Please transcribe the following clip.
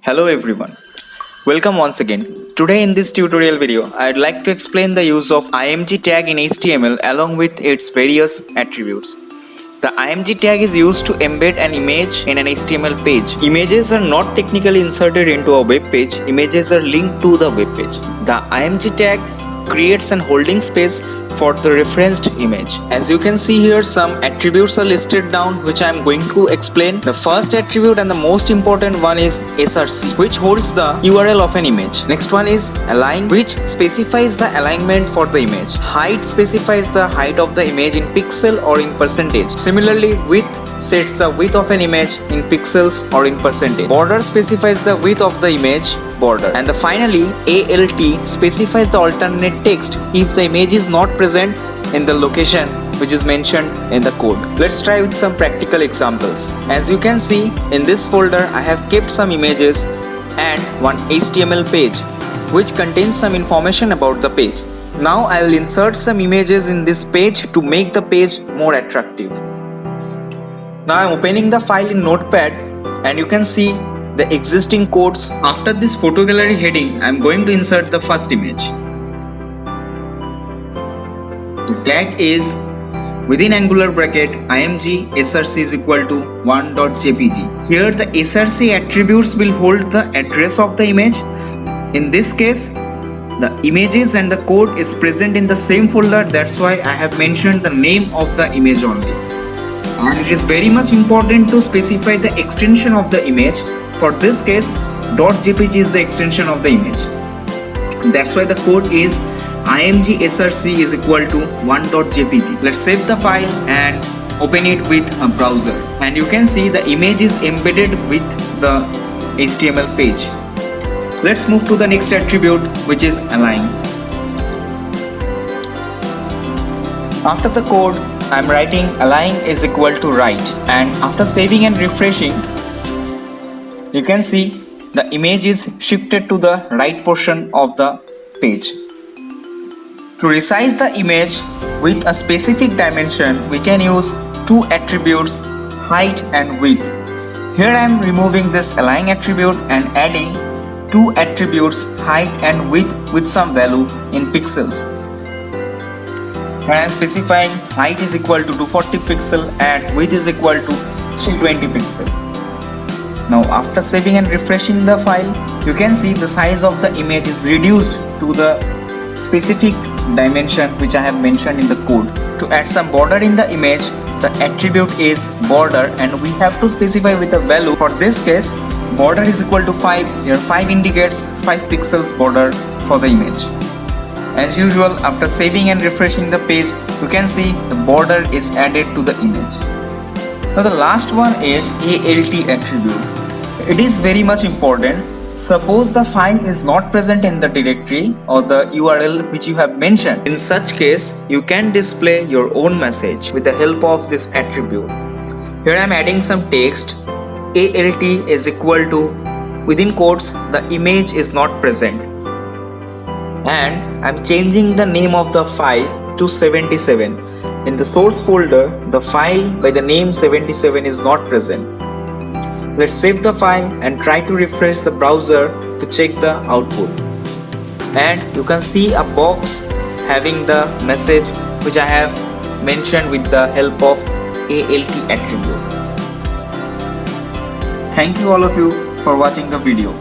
Hello everyone, welcome once again. Today in this tutorial video, I'd like to explain the use of img tag in HTML along with its various attributes. The img tag is used to embed an image in an HTML page. Images are not technically inserted into a web page, images are linked to the web page. The img tag creates an holding space for the referenced image. As you can see here, some attributes are listed down which I am going to explain. The first attribute and the most important one is src, which holds the URL of an image. Next one is align, which specifies the alignment for the image. Height specifies the height of the image in pixel or in percentage. Similarly, width sets the width of an image in pixels or in percentage. Border specifies the width of the image border. And finally, alt specifies the alternate text if the image is not present in the location which is mentioned in the code. Let's try with some practical examples. As you can see, in this folder I have kept some images and one HTML page which contains some information about the page. Now I will insert some images in this page to make the page more attractive. Now I am opening the file in Notepad and you can see the existing codes. After this photo gallery heading, I am going to insert the first image. The tag is within angular bracket img src is equal to 1.jpg. Here the src attributes will hold the address of the image. In this case, the images and the code is present in the same folder. That's why I have mentioned the name of the image only. And it is very much important to specify the extension of the image. For this case, .jpg is the extension of the image. That's why the code is img src is equal to 1.jpg. Let's save the file and open it with a browser. And you can see the image is embedded with the HTML page. Let's move to the next attribute, which is align. After the code, I'm writing align is equal to right, and after saving and refreshing, you can see the image is shifted to the right portion of the page. To resize the image with a specific dimension, we can use two attributes, height and width. Here I am removing this align attribute and adding two attributes, height and width, with some value in pixels. Here I am specifying height is equal to 240 pixel and width is equal to 320 pixel. Now after saving and refreshing the file, you can see the size of the image is reduced to the specific dimension which I have mentioned in the code. To add some border in the image, the attribute is border and we have to specify with a value. For this case, border is equal to 5. Here 5 indicates 5 pixels border for the image. As usual, after saving and refreshing the page, you can see the border is added to the image. Now the last one is alt attribute. It is very much important. Suppose the file is not present in the directory or the URL which you have mentioned. In such case, you can display your own message with the help of this attribute. Here I am adding some text. alt is equal to, within quotes, the image is not present. And I'm changing the name of the file to 77. In the source folder, the file by the name 77 is not present. Let's save the file and try to refresh the browser to check the output. And you can see a box having the message which I have mentioned with the help of alt attribute. Thank you all of you for watching the video.